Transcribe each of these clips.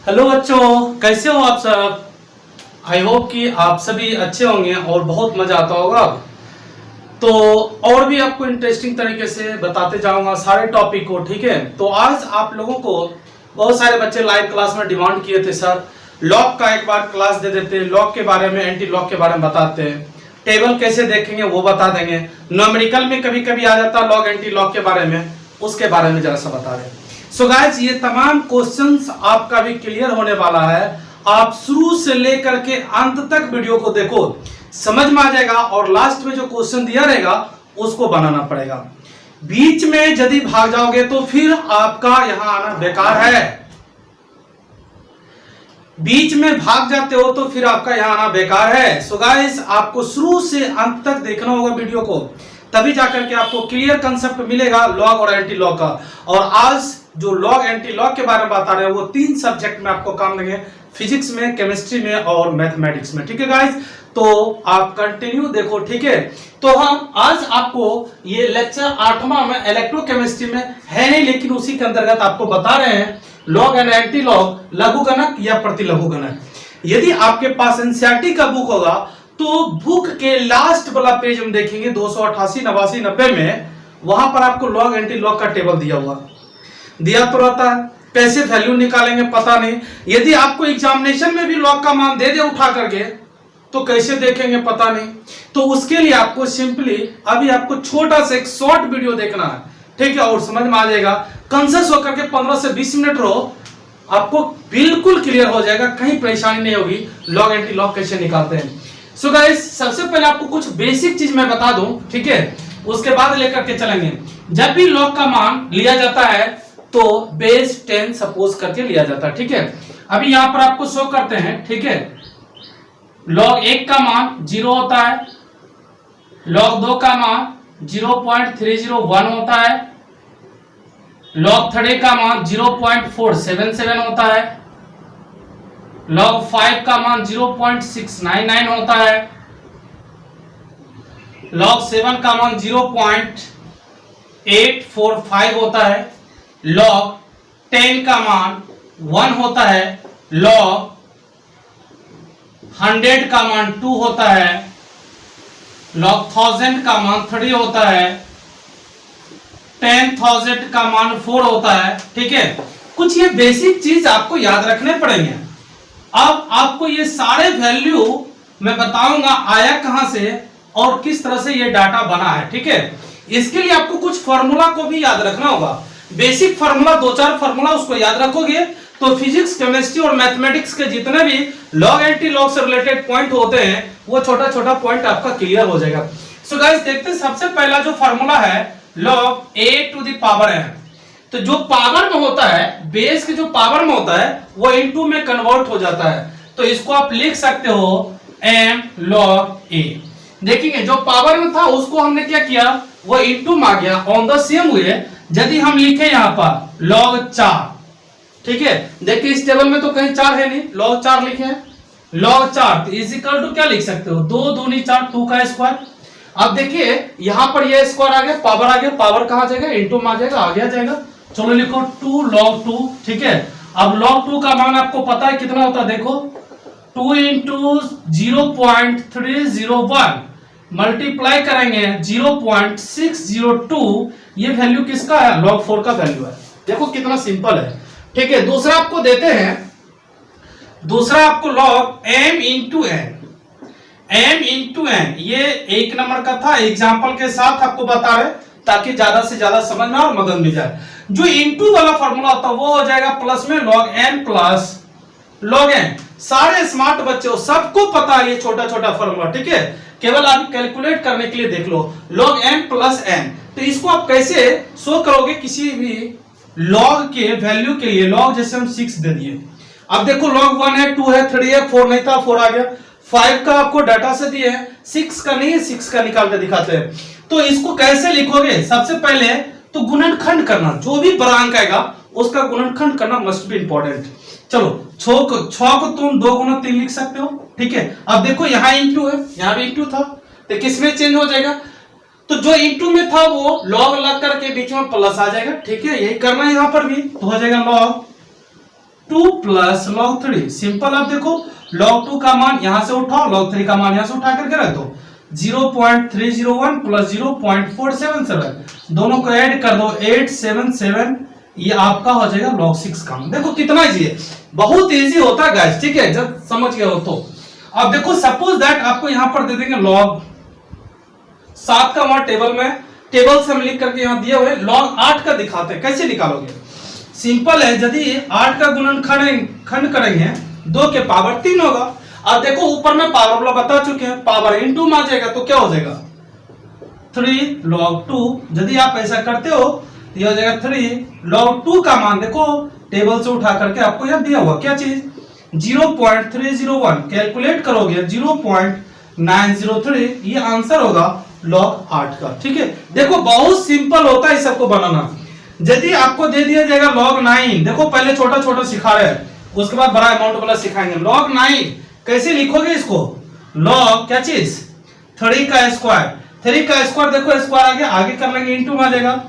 Hello बच्चों, कैसे हो आप सब। आई होप कि आप सभी अच्छे होंगे और बहुत मजा आता होगा। तो और भी आपको इंटरेस्टिंग तरीके से बताते जाऊंगा सारे टॉपिक को, ठीक है। तो आज आप लोगों को बहुत सारे बच्चे लाइव क्लास में डिमांड किए थे, सर लॉग का एक बार क्लास दे देते, लॉग के बारे में, एंटी लॉग के बारे में बताते हैं, टेबल कैसे देखेंगे वो बता देंगे, न्यूमेरिकल में कभी कभी आ जाता है लॉग एंटी लॉग के बारे में, उसके बारे में जरा सा बता रहे हैं। सो गाइस, ये तमाम क्वेश्चंस आपका भी क्लियर होने वाला है। आप शुरू से लेकर के अंत तक वीडियो को देखो, समझ में आ जाएगा। और लास्ट में जो क्वेश्चन दिया रहेगा उसको बनाना पड़ेगा। बीच में यदि भाग जाओगे तो फिर आपका यहां आना बेकार है। बीच में भाग जाते हो तो फिर आपका यहां आना बेकार है। सो गाइस, आपको शुरू से अंत तक देखना होगा वीडियो को, तभी जाकर के आपको क्लियर कंसेप्ट मिलेगा लॉग और एंटी लॉग का। और आज जो लॉग एंटी लॉग के बारे में बता रहे हैं वो 3 सब्जेक्ट में आपको काम देंगे, फिजिक्स में, केमिस्ट्री में और मैथमेटिक्स में, ठीक है गाइस। तो आप कंटिन्यू देखो, ठीक है। तो हम आज आपको ये लेक्चर 8वां में इलेक्ट्रोकेमिस्ट्री में है नहीं, लेकिन उसी के अंतर्गत आपको बता रहे हैं लॉग एंड एंटी लॉग, लघुगणक या प्रतिलघुगणक। यदि आपके पास एनसीईआरटी का बुक होगा तो बुक के लास्ट वाला पेज हम देखेंगे 288, 89, 90 में, वहां पर आपको लॉग एंटी लॉग का टेबल दिया हुआ दिया तो रहता है। कैसे वैल्यू निकालेंगे पता नहीं। यदि आपको एग्जामिनेशन में भी लॉग का मान दे दे उठा करके तो कैसे देखेंगे पता नहीं। तो उसके लिए आपको सिंपली अभी आपको छोटा सा एक शॉर्ट वीडियो देखना है, ठीक है, और समझ में आ जाएगा। कंसेंस होकर के 15 से 20 मिनट रहो, आपको बिल्कुल क्लियर हो जाएगा, कहीं परेशानी नहीं होगी लॉग एंटी लॉग कैसे निकालते हैं। सो गाइस, सबसे पहले आपको कुछ बेसिक चीज मैं बता दूं, ठीक है, उसके बाद लेकर के चलेंगे। जब भी लॉग का मान लिया जाता है तो बेस 10 सपोज करके लिया जाता है, ठीक है। अभी यहां पर आपको शो करते हैं, ठीक है। लॉग 1 का मान 0 होता है, लॉग 2 का मान 0.301 होता है, लॉग 3 का मान 0.477 होता है, लॉग 5 का मान 0.699 होता है, लॉग 7 का मान 0.845 होता है, लॉग 10 का मान 1 होता है, लॉग 100 का मान 2 होता है, लॉग 1000 का मान 3 होता है, 10,000 का मान 4 होता है, ठीक है। कुछ ये बेसिक चीज आपको याद रखने पड़ेंगे। अब आपको ये सारे वैल्यू मैं बताऊंगा आया कहां से और किस तरह से ये डाटा बना है, ठीक है। इसके लिए आपको कुछ फार्मूला को भी याद रखना होगा। बेसिक फार्मूला 2-4 फार्मूला उसको याद रखोगे तो फिजिक्स, केमिस्ट्री और मैथमेटिक्स के जितने भी लॉग एंटी लॉग से रिलेटेड पॉइंट होते हैं वो छोटा छोटा पॉइंट आपका क्लियर हो जाएगा। सो गाइस, देखते हैं सबसे पहला जो फार्मूला है log a to the power n। तो जो पावर में होता है, बेस के जो पावर में होता है वो इनटू में कन्वर्ट हो जाता है, तो इसको आप लिख सकते हो m log a। देखेंगे जो पावर में था उसको हमने क्या किया, वो इनटू में आ गया। ऑन द सेम वे यदि हम लिखे यहाँ पर log 4, ठीक है, देखिए इस टेबल में तो कहीं 4 है नहीं, log 4 लिखे हैं, log 4 इज इक्वल टू क्या लिख सकते हो, 2 दूनी 4, 2 का स्क्वायर। अब देखिए यहां पर ये स्क्वायर आ गया, पावर आ गया, पावर कहां आ जाएगा, इनटू में आ जाएगा, आ जाएगा। चलो लिखो 2 log 2, ठीक है। अब log 2 का मान आपको पता है कितना होता है, देखो 2 इंटू 0.301 मल्टीप्लाई करेंगे 0.602, ये वैल्यू किसका है, log 4 का वैल्यू है। देखो कितना सिंपल है, ठीक है। दूसरा आपको देते हैं, दूसरा आपको log m into n, m into n, ये 1 नंबर का था, एग्जाम्पल के साथ आपको बता रहे ताकि ज्यादा से ज्यादा समझ में और मदद मिल जाए। जो इंटू वाला फॉर्मूला होता है वो हो जाएगा प्लस में log n plus log n। सारे स्मार्ट बच्चों सबको पता है ये छोटा छोटा फॉर्मूला, ठीक है, केवल आप कैलकुलेट करने के लिए देख लो log m प्लस n। तो इसको आप कैसे शो करोगे, किसी भी log के वैल्यू के लिए, log जैसे हम 6 दे दिए, अब देखो log 1 है, 2 है, 3 है, 4 नहीं था, 4 आ गया, 5 का आपको डाटा से दिए है, 6 का नहीं है, 6 का निकाल के दिखाते हैं। तो इसको कैसे लिखोगे, सबसे पहले तो गुणनखंड करना, जो भी बड़ा अंक आएगा उसका गुणनखंड करना मस्ट बी इंपॉर्टेंट। चलो 6 को तुम 2 गुना 3 लिख सकते हो, ठीक है। अब देखो यहाँ इंटू है, यहाँ भी इंटू था, तो किसमें चेंज हो जाएगा, तो जो इंटू में था वो लॉग लग करके बीच में प्लस आ जाएगा, ठीक है। यही करना है यहाँ पर भी, तो हो जाएगा लॉग 2 प्लस log 3। सिंपल। अब देखो log 2 का मान यहां से उठाओ, log 3 का मान यहां से उठा करके रख दो। 0.301 प्लस 0.477 दोनों को ऐड कर दो 877, ये आपका हो जाएगा log 6 का मान। देखो कितना इजी है, बहुत इजी होता है गाइस, ठीक है, जब समझ गए हो तो। अब देखो सपोज दैट आपको यहां पर दे देंगे log 7 का मान टेबल से हम लिख करके यहां दिए हुए log 8 का दिखाते हैं, कैसे निकालोगे। सिंपल है, यदि 8 का गुणनखंड करेंगे 2 के पावर 3 होगा। अब देखो ऊपर में पावर वाला बता चुके हैं, पावर इनटू में आ जाएगा तो क्या हो जाएगा 3 log 2। यदि आप ऐसा करते हो तो यह हो जाएगा 3 log 2 का मान देखो टेबल से उठा करके आपको यह दिया हुआ क्या चीज 0.301 कैलकुलेट करोगे 0.903, ये आंसर होगा log 8 का। ठीक है, देखो बहुत सिंपल होता है सबको बनाना। यदि आपको दे दिया जाएगा log 9, देखो पहले छोटा छोटा सिखा रहे हैं, उसके बाद बड़ा अमाउंट वाला सिखाएंगे। log 9 कैसे लिखोगे इसको, log क्या चीज 3 का स्क्वायर, 3 का स्क्वायर देखो स्क्वायर आगे कर लेंगे इंटू में आ जाएगा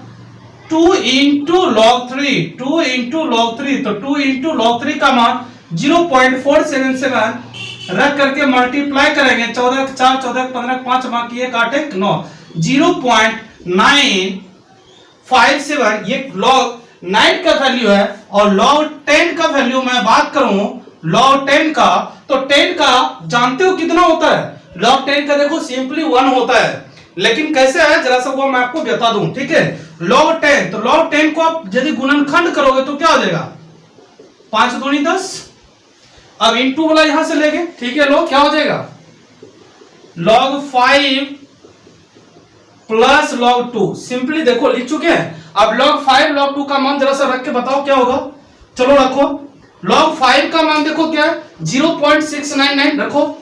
2 इंटू log 3, 2 इंटू log 3, तो 2 इंटू log 3 का मान 0.477 रख करके मल्टीप्लाई करेंगे 14 4 14 15 5 बाकी 1 8 1 9 0.957, ये log 9 का वैल्यू है। और log 10 का वैल्यू मैं बात करूं log 10 का, तो 10 का जानते हो कितना होता है, log 10 का देखो सिंपली 1 होता है, लेकिन कैसे है जरा सा वो मैं आपको बता दूं। ठीक है, log 10, तो log 10 को आप यदि गुणनखंड करोगे तो क्या हो जाएगा 5 दूनी 10। अब इंटू वाला यहां से लेंगे, ठीक है, लो क्या हो जाएगा log 5 प्लस log 2। सिंपली देखो लिख चुके हैं। अब log 5 log 2 का मान जरा सा रख के बताओ क्या होगा, चलो रखो। log 5 का मान देखो क्या है 0.699, रखो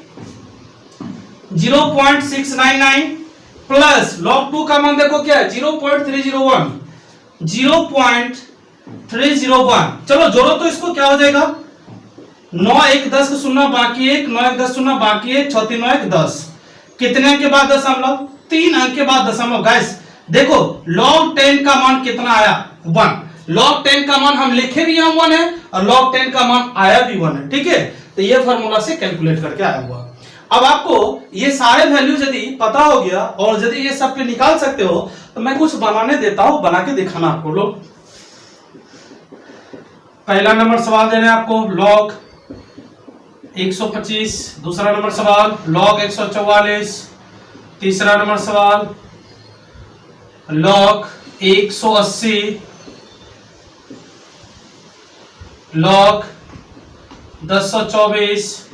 0.699 प्लस log 2 का मान देखो क्या है 0.301, 0.301। चलो जोड़ो तो इसको क्या हो जाएगा 9 1 10 का शून्य बाकी 1, 9 1 10 शून्य बाकी 1, 6 3 9 1 10। कितने अंक के बाद दशमलव, 3 अंक के बाद दशमलव। गाइस देखो log 10 का मान कितना आया 1, log 10 का मान हम लिखे भी यहाँ 1 है और log 10 का मान आया भी 1 है। ठीक है, तो ये फार्मूला से कैलकुलेट करके आया हुआ। अब आपको ये सारे वैल्यू यदि पता हो गया और यदि ये सब पे निकाल सकते हो तो मैं कुछ बनाने देता हूं, बना के दिखाना आपको। लोग पहला नंबर सवाल दे रहे हैं आपको log 125, दूसरा नंबर सवाल log 144, तीसरा नंबर सवाल log 180, log 1024,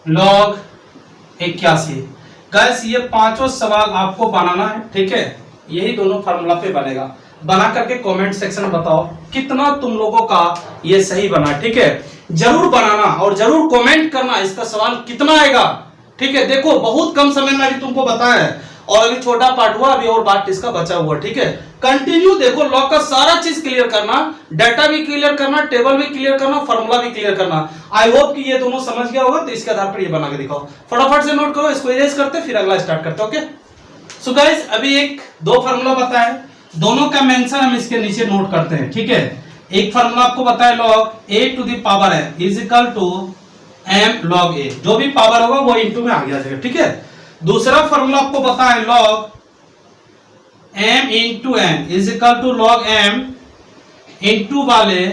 log 81। गाइस ये पांचों सवाल आपको बनाना है। ठीक है, यही दोनों फार्मूला पे बनेगा। बना करके कमेंट सेक्शन में बताओ कितना तुम लोगों का ये सही बना। ठीक है, जरूर बनाना और जरूर कमेंट करना इसका सवाल कितना आएगा। ठीक है, देखो बहुत कम समय में अभी तुमको बताया है और अभी छोटा पार्ट हुआ, अभी और पार्ट इसका बचा हुआ। ठीक है, कंटिन्यू देखो, लॉग का सारा चीज क्लियर करना, डाटा भी क्लियर करना, टेबल भी क्लियर करना, फॉर्मूला भी क्लियर करना। आई होप कि ये दोनों समझ गया होगा, तो इसके आधार पर ये बना के दिखाओ। फटाफट से नोट करो, इसको इरेज करते फिर अगला स्टार्ट करते। ओके सो गाइस, अभी एक दो फॉर्मूला बताया, दोनों का मेंशन हम इसके नीचे नोट करते हैं। ठीक है, एक फॉर्मूला आपको बताया log a to the power n is equal to m log a, जो भी पावर होगा वो इनटू में आ गया जाएगा। ठीक है, दूसरा फॉर्मूला आपको बताया log m into n is equal to log m into वाले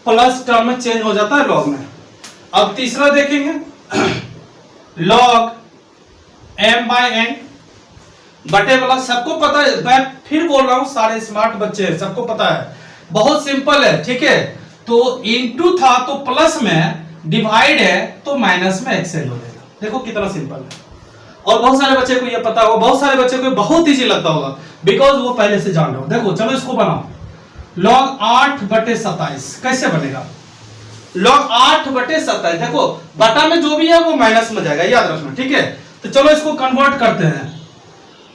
प्लस टर्म में चेंज हो जाता है log में। अब तीसरा देखेंगे log m बाय n बटे वाला, सबको पता है, मैं फिर बोल रहा हूं, सारे स्मार्ट बच्चे हैं, सबको पता है, बहुत सिंपल है। ठीक है, तो इनटू था तो प्लस में, डिवाइड है तो माइनस में एक्सेल हो जाएगा। देखो कितना सिंपल है, और बहुत सारे बच्चे को ये पता होगा, बहुत सारे बच्चे को बहुत इजी लगता होगा, बिकॉज वो पहले से जान रहे हो। देखो चलो इसको बनाओ, log 8 बटे 27 कैसे बनेगा, log 8 बटे 27। देखो बटा में जो भी है वो माइनस में जाएगा, याद रखना। ठीक है, तो चलो इसको कन्वर्ट करते हैं,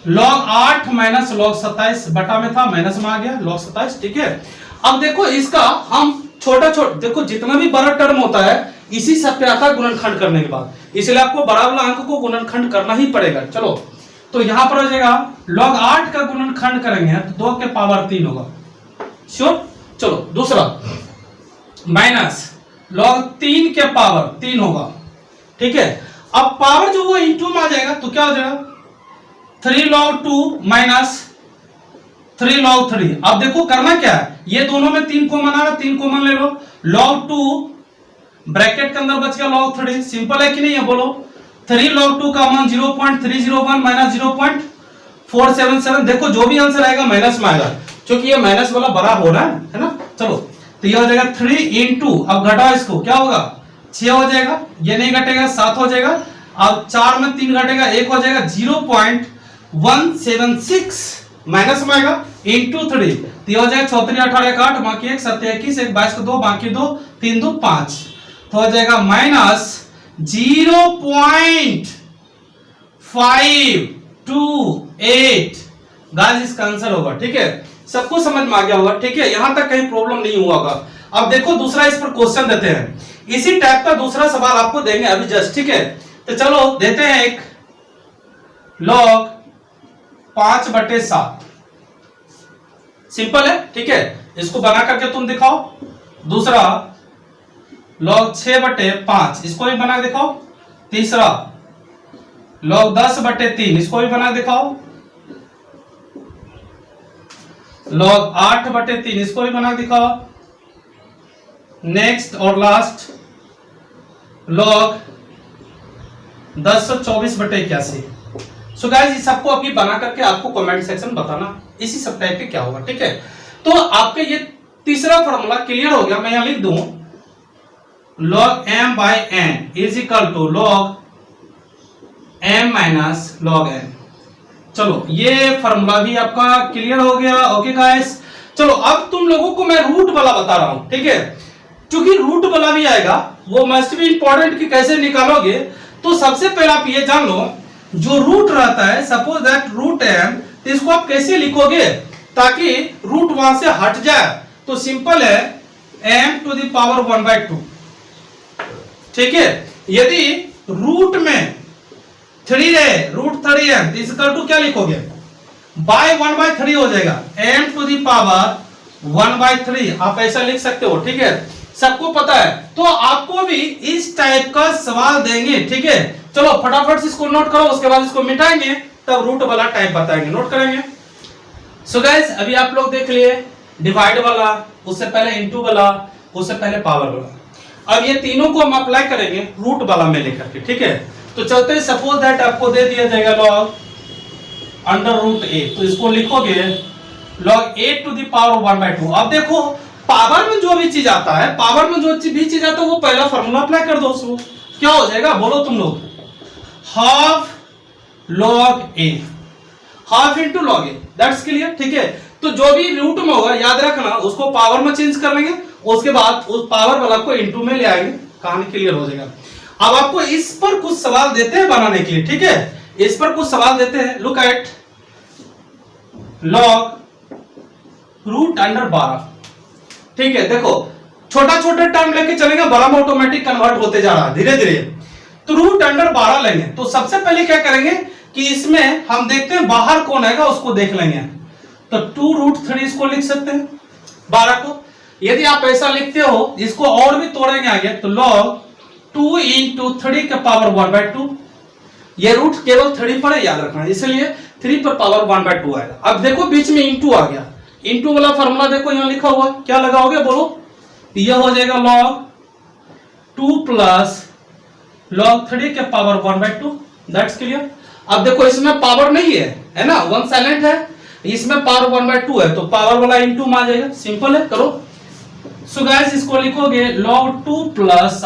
log 8 माइनस log 27, बटा में था माइनस में आ गया log 27। ठीक है, अब देखो इसका हम छोटा देखो जितना भी बड़ा टर्म होता है इसी सब पे आता है गुणनखंड करने के बाद, इसलिए आपको बड़ा वाला अंक को गुणनखंड करना ही पड़ेगा। चलो तो यहां पर हो जाएगा log 8 का गुणनखंड करेंगे तो 2 के पावर 3 होगा, श्योर चलो दूसरा माइनस लॉग 3 के पावर 3 होगा, ठीक है। अब पावर जो वो इंटू में आ जाएगा तो क्या हो जाएगा 3 log 2 माइनस 3 log 3। अब देखो करना क्या है, ये दोनों में 3 कॉमन आ रहा, 3 कॉमन ले लो, log 2 ब्रैकेट के अंदर बच गया log 3। सिंपल है कि नहीं है बोलो। 3 log 2 का मान 0.301 माइनस 0.477। देखो जो भी आंसर आएगा माइनस में आएगा, क्योंकि ये माइनस वाला बड़ा हो रहा है ना। चलो तो ये हो जाएगा 3 इंटू, अब घटाओ इसको, क्या होगा 6 हो जाएगा, ये नहीं घटेगा 7 हो जाएगा। अब 4 में 3 घटेगा 1 हो जाएगा, 0.176 माइनस में आएगा इंटू 3, तो ये हो जाएगा 4 3 18 1 8, बाकी 1 7 21 1 22 को 2, बाकी 2 3 2 5, तो हो जाएगा माइनस 0.528। गाइस इसका आंसर होगा, ठीक है। सबको समझ में आ गया होगा, ठीक है, यहां तक कहीं प्रॉब्लम नहीं हुआ होगा। अब देखो दूसरा इस पर क्वेश्चन देते हैं, इसी टाइप का दूसरा सवाल आपको देंगे अभी जस्ट, ठीक है। तो चलो देते हैं एक log 5/7, सिंपल है, ठीक है, इसको बना करके तुम दिखाओ। दूसरा log 6/5, इसको भी बना के दिखाओ। तीसरा log 10/3, इसको भी बना के दिखाओ। log 8/3, इसको भी बना के दिखाओ। नेक्स्ट और लास्ट log 1024/81। सो गाइस ये सबको अभी बना करके आपको कमेंट सेक्शन बताना इसी सब टाइप के क्या होगा, ठीक है। तो आपके ये तीसरा फॉर्मूला क्लियर हो गया। मैं यहां लिख दूं log m/n is equal to log m minus log n। चलो ये फॉर्मूला भी आपका क्लियर हो गया। ओके गाइस, चलो अब तुम लोगों को मैं रूट वाला बता रहा हूं, ठीक है, क्योंकि रूट वाला भी आएगा, वो मस्ट भी इंपॉर्टेंट कि कैसे निकालोगे। तो सबसे पहले आप ये जान लो, जो रूट रहता है, सपोज दैट रूट m, तो इसको आप कैसे लिखोगे ताकि रूट वहां से हट जाए। तो सिंपल है m⁻1/2, ठीक है। यदि रूट में 3 है, √3m, तो इक्वल टू क्या लिखोगे बाय 1/3 हो जाएगा, m⁻1/3 आप ऐसा लिख सकते हो, ठीक है, सबको पता है। तो आपको भी इस टाइप का सवाल देंगे, ठीक है। चलो फटाफट से इसको नोट करो, उसके बाद इसको मिटाएंगे, तब रूट वाला टाइप बताएंगे, नोट करेंगे। सो गाइस अभी आप लोग देख लिए डिवाइड वाला, उससे पहले इनटू वाला, उससे पहले पावर वाला। अब ये तीनों को हम अप्लाई करेंगे रूट वाला में लेकर के, ठीक है। तो चलते सपोज दैट आपको दे दिया जाएगा log √a, तो इसको लिखोगे log a⁻1/2। अब देखो पावर में जो भी चीज आता है, पावर में जो भी चीज आता है वो पहला फॉर्मूला अप्लाई कर दो उसको, क्या हो जाएगा बोलो तुम लोग, half log a, half into log a, that's clear, ठीक है। तो जो भी रूट में होगा याद रखना, उसको पावर में चेंज कर लेंगे, उसके बाद उस पावर वाला को इंटू में ले आएंगे, कहानी क्लियर हो जाएगा। अब आपको इस पर कुछ सवाल देते हैं बनाने के लिए, ठीक है, इस पर कुछ सवाल देते हैं। लुक एट log √12, ठीक है। देखो छोटा छोटा टर्म लेके चलेंगे, बड़ा में ऑटोमेटिक कन्वर्ट होते जा रहा है धीरे धीरे। तो √12 लेंगे, तो सबसे पहले क्या करेंगे कि इसमें हम देखते हैं बाहर कौन आएगा, उसको देख लेंगे। तो 2√3 इसको लिख सकते हैं 12 को। यदि आप ऐसा लिखते हो, इसको और भी तोड़ेंगे आगे, तो log 2 इंटू 3 के पावर 1/2, ये रूट केवल 3 पर है याद रखना, इसलिए 3 पर पावर 1/2 आएगा। अब देखो बीच में इंटू आ गया, इंटू वाला फॉर्मूला देखो यहां लिखा हुआ, क्या लगाओगे बोलो, यह हो जाएगा log 2 प्लस log 3 के पावर 1/2, दैट्स क्लियर। अब देखो इसमें पावर नहीं है ना, 1 साइलेंट है, इसमें पावर 1/2 है, तो पावर वाला इंटू में आ जाएगा, सिंपल है, करो। सो गाइस इसको लिखोगे log 2 plus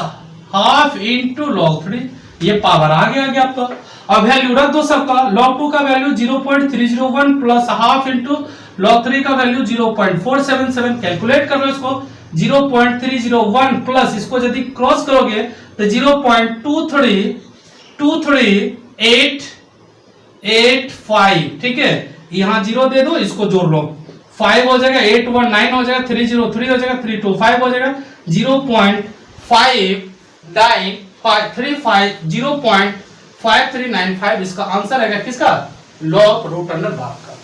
half into log 3, ये पावर आ गया आपका। अब वैल्यू रख दो सबका, log 2 का value 0.301 plus half into log 3 का वैल्यू 0.477, कैलकुलेट कर लो इसको। 0.301 प्लस इसको यदि क्रॉस करोगे तो 0.23885, ठीक है। यहां 0 दे दो, इसको जोड़ लो, 5 हो जाएगा, 819 हो जाएगा, 303 हो जाएगा, 325 हो जाएगा, 0.5395 इसका आंसर आएगा किसका, log √12 का।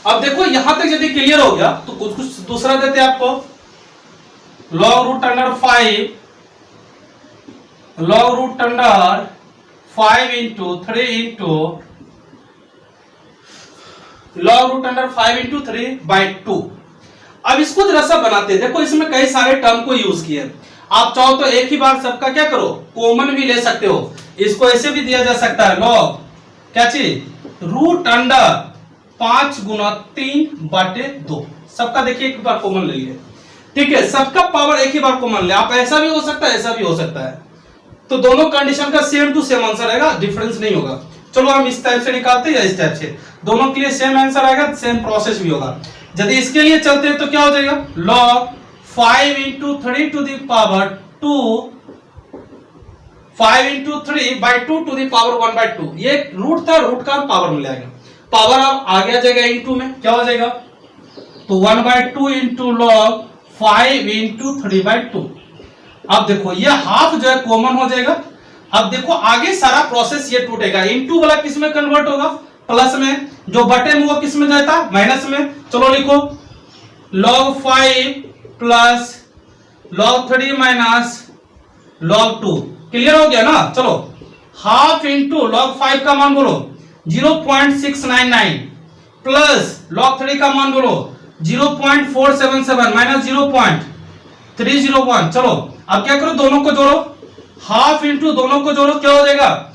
अब देखो यहां तक यदि क्लियर हो गया तो कुछ कुछ दूसरा देते हैं आपको। Log root under 5 into 3 into log root under 5 into 3/2। अब इसको जरा सा बनाते हैं। देखो इसमें कई सारे टर्म को यूज किए, आप चाहो तो एक ही बार सबका क्या करो कॉमन भी ले सकते हो। इसको ऐसे भी दिया जा सकता है, लॉग क्या चीज रूट अंडर 5 गुना 3/2। सबका देखिए एक बार कॉमन ले लिए, ठीक है, सबका पावर एक ही बार कॉमन ले। आप ऐसा भी हो सकता है, ऐसा भी हो सकता है, तो दोनों कंडीशन का सेम टू सेम आंसर आएगा, डिफरेंस नहीं होगा। चलो हम इस टाइप से निकालते हैं या इस टाइप से, दोनों के लिए सेम आंसर आएगा, सेम प्रोसेस भी होगा। यदि इसके लिए चलते हैं तो क्या हो जाएगा, log 5 into 3 to the power 2, 5 into 3/2 to the power 1/2। ये रूट था, रूट का पावर में ले आएगा, पावर अब आ गया जाएगा इंटू में, क्या हो जाएगा, तो 1/2 इंटू log 5 इंटू 3/2। अब देखो ये हाफ जो है कॉमन हो जाएगा। अब देखो आगे सारा प्रोसेस ये टूटेगा, इंटू वाला किस में कन्वर्ट होगा, प्लस में, जो बटे में वो किस में जाता, माइनस में। चलो लिखो log 5 plus log 3 minus log 2। Clear हो गया ना। चलो हाफ इंटू log 5 का मान बोलो 0.699 प्लस log 3 का मान बोलो 0.477 माइनस 0.301। चलो अब क्या करो, दोनों को जोड़ो, हाफ इंटू दोनों को जोड़ो, क्या हो जाएगा,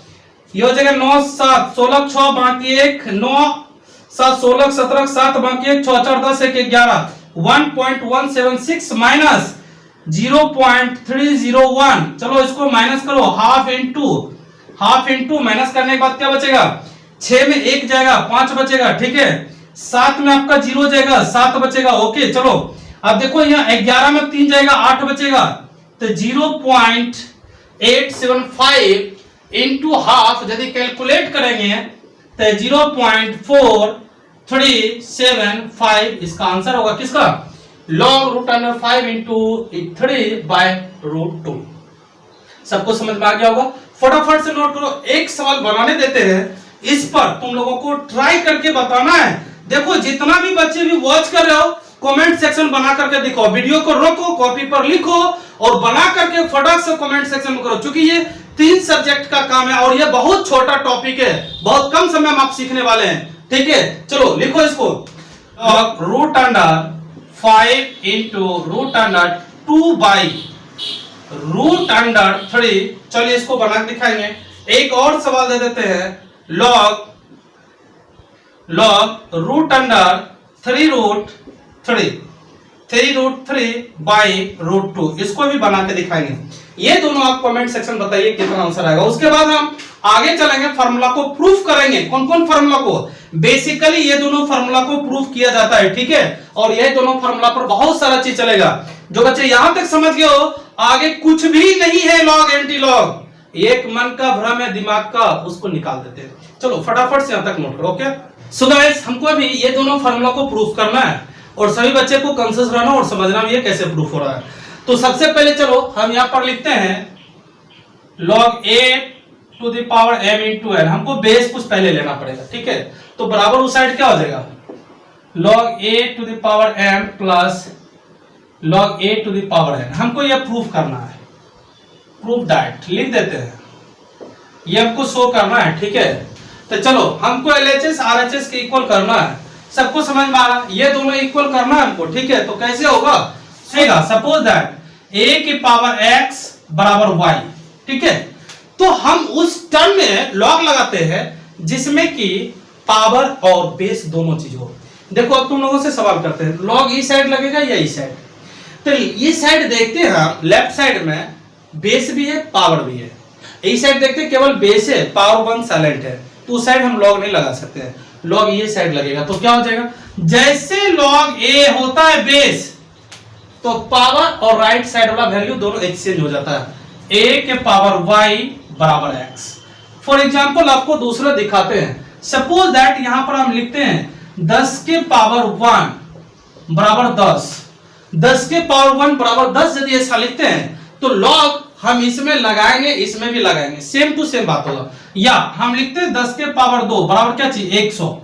ये हो जाएगा 9 7 16 6 बाकी 1 9 7 16 17 7 बाकी 1 6 4 10 1 11 1.176 माइनस 0.301। चलो इसको माइनस करो, हाफ इंटू माइनस करने के बाद क्या बचेगा, 6 में 1 जाएगा 5 बचेगा, ठीक है, 7 में आपका 0 जाएगा 7 बचेगा। ओके चलो अब देखो यहाँ 11 में 3 जाएगा 8 बचेगा, तो 0.875 इंटू हाफ यदि कैलकुलेट करेंगे तो 0.4375 इसका आंसर होगा, किसका, log रूट अंडर 5 इंटू 3/√2। सबको समझ में आ गया होगा। फटाफट से नोट करो, एक सवाल बनाने देते हैं, इस पर तुम लोगों को ट्राई करके बताना है। देखो जितना भी बच्चे भी वॉच कर रहे हो, कमेंट सेक्शन बना करके दिखाओ, वीडियो को रोको, कॉपी पर लिखो और बना करके फटाक से कमेंट सेक्शन में करो, क्योंकि ये 3 सब्जेक्ट का काम है और ये बहुत छोटा टॉपिक है, बहुत कम समय में आप सीखने वाले हैं, ठीक है। चलो लिखो इसको, root under 5 into root under 2/√3। चलिए इसको बना के दिखाएंगे। एक और सवाल दे देते हैं, log रूट अंडर 3√3/√2। इसको भी बना के दिखाएंगे। ये दोनों आप कमेंट सेक्शन बताइए कितना आंसर आएगा। उसके बाद हम आगे चलेंगे, फार्मूला को प्रूफ करेंगे। कौन कौन फार्मूला को, बेसिकली ये दोनों फार्मूला को प्रूफ किया जाता है, ठीक है, और ये दोनों फार्मूला पर बहुत सारा चीज चलेगा। जो बच्चे यहां तक समझ गए हो, आगे कुछ भी नहीं है लॉग एंटी लॉग, एक मन का भ्रम है दिमाग का, उसको निकाल देते हैं। चलो फटाफट से यहां तक नोट करो। ओके सो गाइस, हमको अभी ये दोनों फार्मूला को प्रूफ करना है और सभी बच्चे को कॉन्शियस रहना और समझना भी है कैसे प्रूफ हो रहा है। तो सबसे पहले चलो हम यहां पर लिखते हैं log a to the power m into n। हमको बेस कुछ पहले लेना पड़ेगा, ठीक है, तो बराबर उस साइड क्या हो जाएगा, log a to the power m plus log a to the power n। हमको यह प्रूफ करना है, प्रूफ दैट लिख देते हैं, ये हमको शो करना है, ठीक है। तो चलो हमको LHS RHS के इक्वल करना है, सबको समझ में आ रहा है, ये दोनों इक्वल करना है हमको, ठीक है। तो कैसे होगा, सपोज दैट a की पावर x बराबर y, ठीक है, तो हम उस टर्म में लॉग लगाते हैं जिसमें कि पावर और बेस दोनों चीज हो। देखो अब तुम लोगों से सवाल करते हैं, लॉग इस साइड लगेगा या इस साइड, तो इस साइड देखते हैं हम, लेफ्ट साइड में बेस भी है पावर भी है, इस साइड देखते हैं केवल बेस है, पावर 1 साइलेंट है, तो उस साइड हम लॉग नहीं लगा सकते हैं, लॉग ये साइड लगेगा। तो क्या हो जाएगा, जैसे लॉग a होता है बेस, तो पावर और राइट साइड वाला वैल्यू दोनों एक्सचेंज हो जाता है, a के पावर y बराबर x। फॉर एग्जांपल आपको दूसरा दिखाते हैं, सपोज दैट यहां पर हम लिखते हैं 10 के पावर 1 बराबर 10, 10 के पावर 1 बराबर 10 यदि ऐसा लिखते हैं तो लॉग हम इसमें लगाएंगे, इसमें भी लगाएंगे, सेम टू सेम बात होगा। या हम लिखते हैं 10 के पावर 2 बराबर क्या चाहिए 100,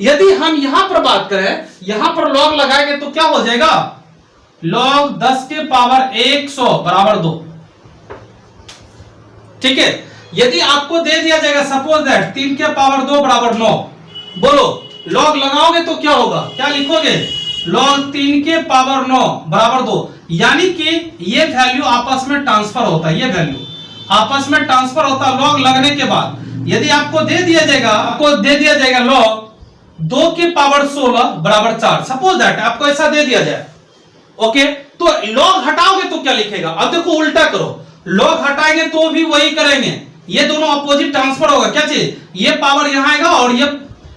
यदि हम यहां पर बात करें, यहां पर लॉग लगाएंगे तो क्या हो जाएगा, log 10 के पावर 100 बराबर 2। ठीक है, यदि आपको दे दिया जाएगा सपोज दैट 3 के पावर 2 बराबर 9, बोलो लॉग लगाओगे तो क्या होगा, क्या लिखोगे, log 3 के पावर 9 बराबर 2, यानी कि ये वैल्यू आपस में ट्रांसफर होता है, ये वैल्यू आपस में ट्रांसफर होता है लॉग लगने के बाद। यदि आपको दे दिया जाएगा log 2 के पावर 16 बराबर 4, सपोज दैट आपको ऐसा दे दिया जाए, ओके, तो लॉग हटाओगे तो क्या लिखेगा, अब देखो उल्टा करो, लॉग हटाएंगे तो भी वही करेंगे, ये दोनों अपोजिट ट्रांसफर होगा, क्या चीज, ये पावर यहां आएगा और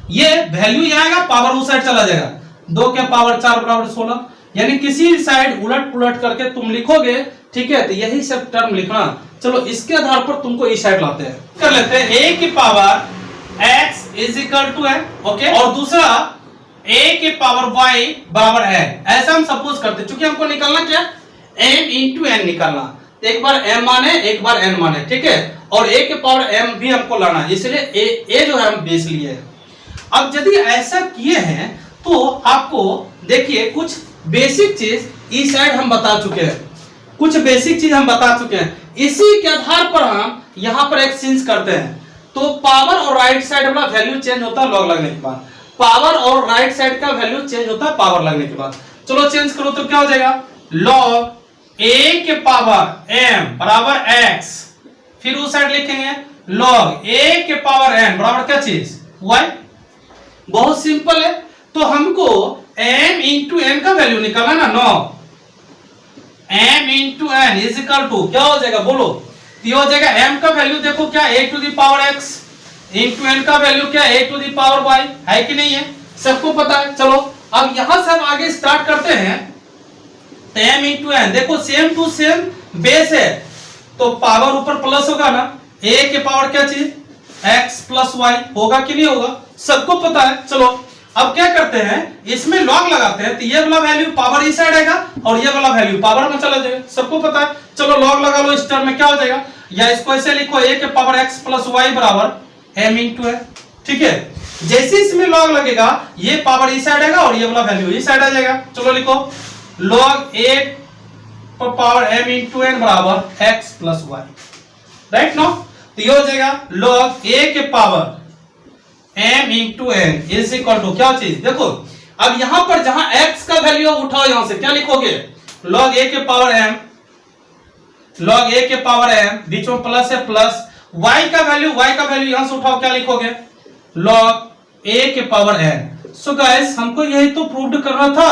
ये वैल्यू यहां आएगा, पावर उस साइड चला जाएगा, 2 के पावर 4 बराबर 16, यानी किसी साइड उलट पुलट करके तुम लिखोगे, ठीक है, तो यही सब टर्म लिखना। चलो इसके आधार पर तुमको इस साइड लाते हैं, कर लेते हैं a की power x is equal to है, ओके, और दूसरा a के पावर y बराबर है, ऐसा हम सपोज करते हैं, चूंकि हमको निकालना क्या, m इंटू n निकालना, तो एक बार m माने एक बार n माने, ठीक है, और a के पावर m भी हमको लाना है, इसलिए a जो है हम बेस लिए है। अब यदि ऐसा किए हैं तो आपको देखिए कुछ बेसिक चीज इस साइड हम बता चुके हैं, कुछ बेसिक चीज हम बता चुके हैं, इसी के आधार पर हम यहां पर एक्सचेंज करते हैं, तो पावर और राइट साइड वाला वैल्यू चेंज होता है लॉग लगने के बाद, पावर और राइट साइड का वैल्यू चेंज होता है पावर लगने के बाद। चलो चेंज करो तो क्या हो जाएगा, log a के पावर m बराबर x, फिर उस साइड लिखेंगे log a के पावर n बराबर क्या चीज, y। बहुत सिंपल है, तो हमको m इंटू n का वैल्यू निकालना ना, 9 m into n is equal to क्या हो जाएगा, बोलो, तो हो जाएगा m का वैल्यू देखो क्या, a to the power x into n का वैल्यू क्या, a to the power y, है कि नहीं है, सबको पता है। चलो अब यहां से हम आगे स्टार्ट करते हैं, तो m इंटू n देखो सेम टू सेम बेस है, तो पावर ऊपर प्लस होगा ना, a के पावर क्या चीज, x प्लस y होगा कि नहीं होगा, सबको पता है। चलो अब क्या करते हैं, इसमें लॉग लगाते हैं, तो ये वाला वैल्यू पावर इस साइड आएगा और ये वाला वैल्यू पावर में चला जाएगा, सबको पता है। चलो लॉग लगा लो, इस टर्म में क्या हो जाएगा, या इसको ऐसे लिखो a के पावर x प्लस y बराबर m इंटू है, ठीक है, जैसे इसमें लॉग लगेगा ये पावर इस साइड आएगा और ये वाला वैल्यू इस साइड आ जाएगा। चलो लिखो log a power m into n बराबर x plus y, right no, तो ये हो जाएगा log a के power m into n is equal to क्या चीज, देखो अब यहां पर जहां x का वैल्यू उठाओ, यहां से क्या लिखोगे, log a के पावर m, log a के पावर m, बीच में प्लस है प्लस, y का वैल्यू यहां से उठाओ, क्या लिखोगे, log a के पावर n। सो गाइस हमको यही तो प्रूव करना था,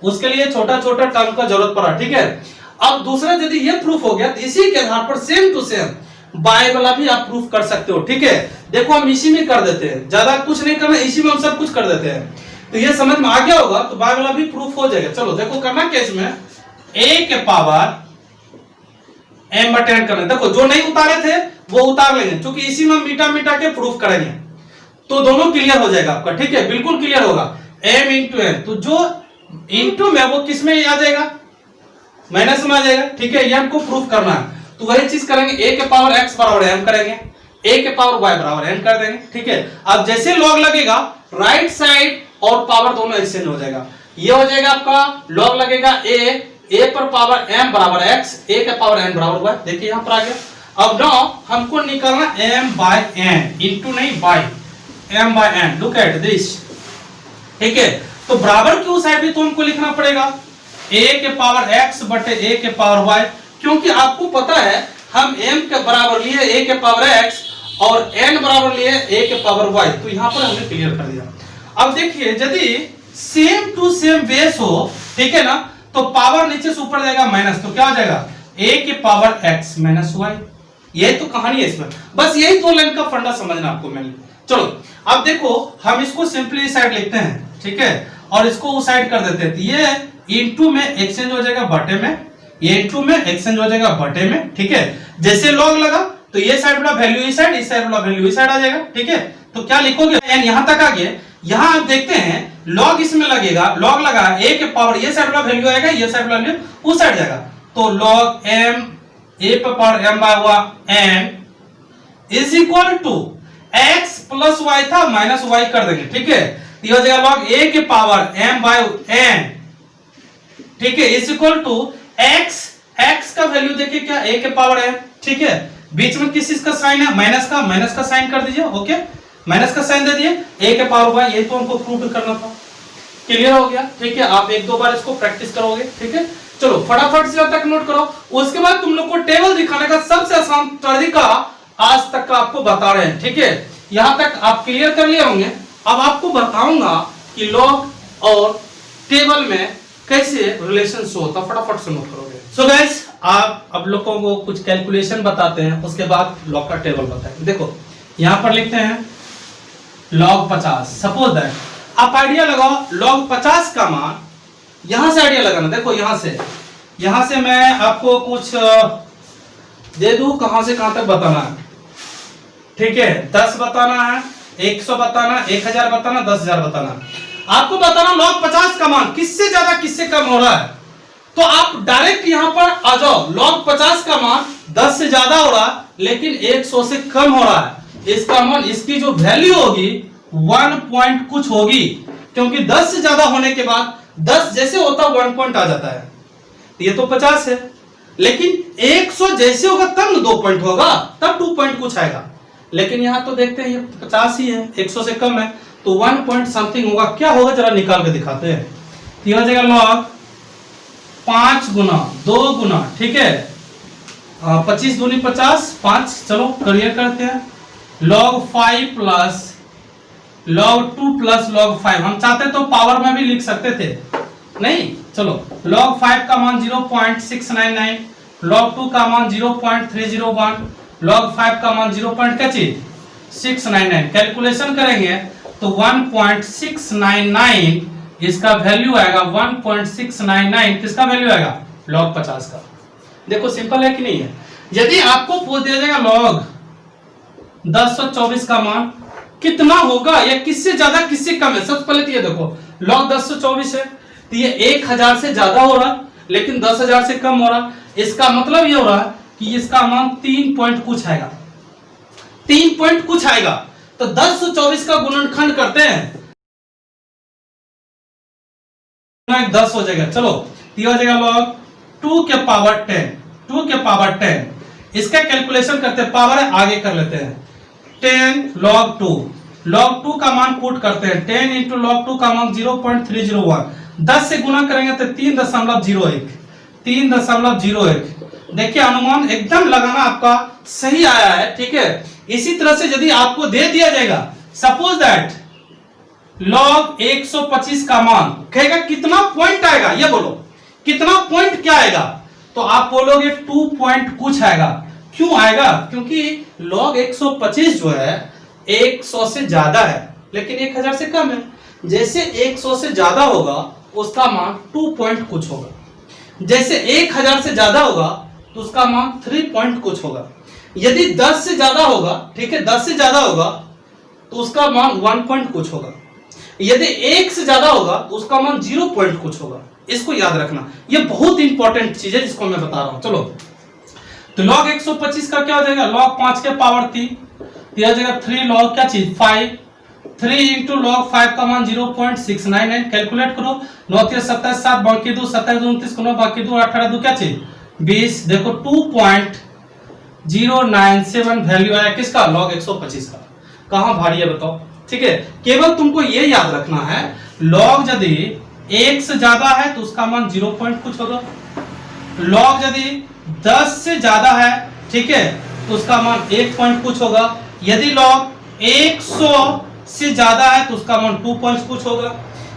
उसके लिए छोटा छोटा टर्म का जरूरत पड़ा, ठीक है। अब दूसरा यदि ये प्रूफ हो गया तो इसी के आधार पर सेम टू सेम बाय वाला भी आप प्रूफ कर सकते हो, ठीक है। देखो हम इसी में कर देते हैं, ज्यादा कुछ नहीं करना, इसी में हम सब कुछ कर देते हैं, तो ये समझ में आ गया होगा, तो बाय वाला भी प्रूफ हो जाएगा। चलो देखो करना क्या, इसमें a के पावर m बटे n करना, देखो जो नहीं उतारे थे वो उतार लेंगे, क्योंकि इसी में मिटा के प्रूफ करेंगे, तो दोनों क्लियर हो जाएगा आपका, ठीक है, बिल्कुल क्लियर होगा। m इंटू n, तो जो इंटू में वो किस में आ जाएगा, माइनस में आ जाएगा, ठीक है, ये हमको प्रूफ करना है, तो वही चीज करेंगे, a के पावर x बराबर m करेंगे, a के पावर y बराबर n कर देंगे, ठीक है। अब जैसे लॉग लगेगा राइट साइड और पावर दोनों एक्सचेंज हो जाएगा, ये हो जाएगा आपका लॉग लगेगा a पर पावर m बराबर x, a के पावर n बराबर y, देखिए यहां पर आ गया। अब नाउ हमको निकालना m बाय n, इंटू नहीं by, m by n, look at this, ठीक है, तो बराबर की उस साइड भी तो हमको लिखना पड़ेगा, a के पावर x बटे a के पावर y, क्योंकि आपको पता है हम m के बराबर लिए a के पावर x और n बराबर लिए a के पावर y, तो यहां पर हमने क्लियर कर दिया। अब देखिए यदि सेम टू सेम बेस हो, ठीक है ना, तो पावर नीचे से ऊपर जाएगा माइनस, तो क्या हो जाएगा a के पावर x माइनस y, यही तो कहानी है इसमें, बस यही दो लाइन का फंडा समझना आपको मैंने। चलो अब देखो हम इसको सिंपली इस साइड लिखते हैं, ठीक है, और इसको उस साइड कर देते हैं, तो ये इनटू में एक्सचेंज हो जाएगा बटे में, ये इनटू में एक्सचेंज हो जाएगा बटे में, ठीक है। जैसे लॉग लगा तो ये साइड वाला वैल्यू इस साइड वाला वैल्यू इस साइड आ जाएगा, ठीक है। तो क्या लिखोगे, n यहां तक आ गए, यहां आप देखते हैं लॉग इसमें लगेगा, लॉग लगा a के पावर ये साइड वाला वैल्यू आएगा, ये साइड वाला वैल्यू उस साइड जाएगा, तो log m a पे पावर m बाय हुआ n is equal to x plus y था माइनस y कर देंगे, ठीक है। तो ये हो जाएगा लॉग a के पावर m बाय n, ठीक है, is equal to x, x का वैल्यू देखिए क्या a के पावर m, ठीक है, बीच में किस चीज का साइन है, माइनस का साइन कर दीजिए, ओके, माइनस का साइन दे दिए, a के पावर बाय, ये तो हमको प्रूव करना था, क्लियर हो गया, ठीक है, आप एक दो बार इसको प्रैक्टिस करोगे, ठीक है। चलो फटाफट से तक नोट करो, उसके बाद तुम लोग को टेबल दिखाने का सबसे आसान तरीका आज तक का आपको बता रहे हैं, ठीक है, यहां तक आप क्लियर कर लिए होंगे। अब आपको बताऊंगा कि लॉग और टेबल में कैसे रिलेशन शो होता, फटाफट से नोट करोगे। सो गाइस, आप अब लोगों को कुछ कैलकुलेशन बताते हैं, उसके बाद लॉग का टेबल बताएंगे। देखो यहां पर लिखते हैं log 50, सपोज दैट, आप आइडिया लगाओ log 50 का मान, यहां से आइडिया लगाना, देखो यहां से मैं आपको कुछ दे दूं, कहां से कहां तक बताना है, ठीक है, 10 बताना है, 100 बताना, 1000 बताना, 10,000 बताना, आपको बताना log 50 का मान किससे ज्यादा किससे कम हो रहा है, तो आप डायरेक्ट यहां पर आ जाओ, log 50 का मान 10 से ज्यादा हो रहा है लेकिन 100 से कम हो रहा है, इसका मान, इसकी जो वैल्यू होगी 1 पॉइंट कुछ होगी, क्योंकि 10 से ज्यादा होने के बाद 10 जैसे होता 1 पॉइंट आ जाता है, ये तो 50 है, लेकिन 100 जैसे होगा तब 2 पॉइंट होगा, तब 2 पॉइंट कुछ आएगा, लेकिन यहां तो देखते हैं ये 50 ही है, 100 से कम है, तो 1 पॉइंट समथिंग होगा, क्या होगा जरा निकाल के दिखाते हैं। ये हो जाएगा log 5 गुना 2 गुना, ठीक है, 25 दूनी 50, 5, चलो क्लियर करते हैं, log 5 plus log 2 plus log 5, हम चाहते तो पावर में भी लिख सकते थे, नहीं, चलो log 5 का मान 0.699, log 2 का मान 0.301, log 5 का मान 0.699, कैलकुलेशन करेंगे तो 1.699 इसका वैल्यू आएगा, 1.699 किसका वैल्यू आएगा, log 50 का। देखो सिंपल है कि नहीं है। यदि आपको पूछ दिया जाएगा log 1024 का मान कितना होगा या किससे ज्यादा किससे कम है, सबसे पहले तो ये देखो log 1024 है तो ये 1000 से ज्यादा हो रहा लेकिन 10,000 से कम हो रहा, इसका मतलब ये हो रहा है कि इसका मान 3 पॉइंट कुछ आएगा, 3 पॉइंट कुछ आएगा, तो 1024 का गुणनखंड करते हैं 10 हो जाएगा, चलो ये हो जाएगा log 2 के पावर 10, 2 के पावर 10, इसका कैलकुलेशन करते हैं, पावर है आगे कर लेते हैं, 10 log 2, log 2 का मान पुट करते हैं, 10 इंटू log 2 का मान 0.301, 10 से गुना करेंगे तो 3.01, 3.01, देखिए अनुमान एकदम लगाना आपका सही आया है, ठीक है। इसी तरह से यदि आपको दे दिया जाएगा सपोज दैट log 125 का मान, कहेगा कितना पॉइंट आएगा, ये बोलो कितना पॉइंट क्या आएगा, तो आप बोलोगे 2 पॉइंट कुछ आएगा, क्यों आएगा, क्योंकि log 125 जो है 100 से ज्यादा है लेकिन 1000 से कम है, जैसे 100 से ज्यादा होगा उसका मान 2 पॉइंट कुछ होगा, जैसे 1000 से ज्यादा होगा तो उसका मान 3 पॉइंट कुछ होगा, यदि 10 से ज्यादा होगा, ठीक है, 10 से ज्यादा होगा तो उसका मान 1 पॉइंट कुछ होगा, यदि 1 से ज्यादा होगा तो उसका मान 0 पॉइंट कुछ होगा, इसको याद रखना, ये बहुत इंपॉर्टेंट चीज है जिसको मैं बता रहा हूं। चलो तो log 125 का क्या हो जाएगा, log 5 के पावर 3, यह जाएगा 3 log क्या चीज 5, 3 इंटू log 5 का मान 0.699, कैलकुलेट करो, 9 3 27 7 बाकी 2 27 29 9 बाकी 2 18 2 क्या चीज 20, देखो 2.097 वैल्यू आया किसका, log 125 का, कहां भारी है बताओ, ठीक है। केवल तुमको ये याद रखना है log यदि 1 से ज्यादा है तो उसका मान 0 पॉइंट कुछ होगा, log यदि 10 से ज्यादा है, ठीक है, तो उसका मान 1 पॉइंट कुछ होगा, यदि log 100 से ज्यादा है तो उसका मान 2 पॉइंट कुछ होगा,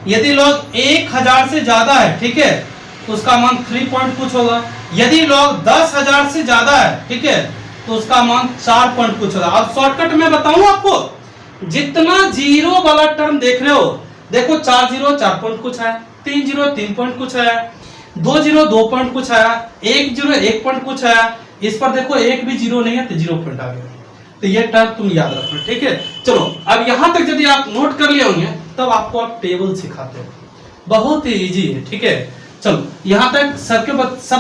यदि log 1000 से ज्यादा है, ठीक है, तो उसका मान 3 पॉइंट कुछ होगा, यदि log 10,000 से ज्यादा है, ठीक है, तो उसका मान 4 पॉइंट कुछ होगा। अब शॉर्टकट में बताऊं आपको, जितना जीरो वाला टर्म देख रहे हो, देखो 4 0 4 पॉइंट कुछ है, 3 0 3 पॉइंट कुछ है, 2 0 2 पॉइंट कुछ आया, 1 0 1 पॉइंट कुछ आया, इस पर देखो एक भी जीरो नहीं है तो 0 पॉइंट आ गया, तो ये टर्म तुम याद रखना, ठीक है। चलो अब यहां तक यदि आप नोट कर लिए होंगे तब आपको आप टेबल सिखाते हैं, बहुत ही इजी है, ठीक है। चलो यहां तक सब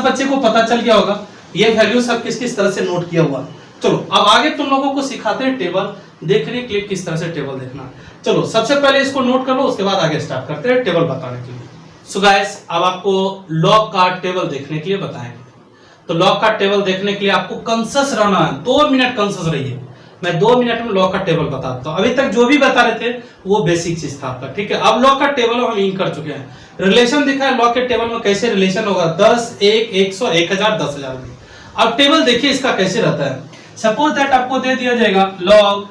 बच्चे को पता चल गया होगा ये वैल्यू सब किस किस तरह से नोट किया हुआ। चलो अब आगे तुम लोगों को सिखाते हैं टेबल देखने के लिए किस तरह से टेबल देखना। चलो सबसे पहले इसको नोट कर लो, उसके बाद आगे स्टार्ट करते हैं टेबल बताने के लिए। सो गाइस अब आपको लॉग का टेबल देखने के लिए बताएंगे। तो लॉग का टेबल देखने के लिए आपको कंसस रहना है, 2 मिनट कंसस रहिए। मैं 2 मिनट में लॉग का टेबल बताता हूँ। अभी तक जो भी बता रहे थे वो बेसिक चीज था आपका, ठीक है। अब लॉग का टेबल हम इन कर चुके हैं। रिलेशन दिखा है लॉग के टेबल में कैसे रिलेशन होगा, 10, 1, 100, 1000, 10,000 में। अब टेबल देखिए इसका कैसे रहता है। सपोज दैट आपको दे दिया जाएगा लॉग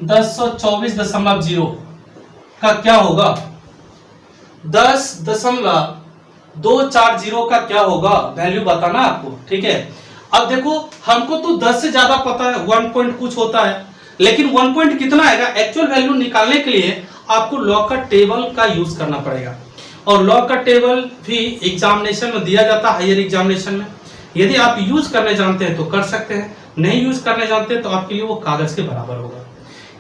1024.0 का क्या होगा, 10.240 का क्या होगा, वैल्यू बताना आपको, ठीक है। अब देखो हमको तो 10 से ज्यादा पता है, 1 पॉइंट कुछ होता है, लेकिन 1 पॉइंट कितना आएगा एक्चुअल वैल्यू निकालने के लिए आपको लॉग का टेबल का यूज करना पड़ेगा। और लॉग का टेबल भी एग्जामिनेशन में दिया जाता है, हायर एग्जामिनेशन में। यदि आप यूज करने जानते हैं तो कर सकते हैं, नहीं यूज करने जानते तो आपके लिए वो कागज के बराबर होगा।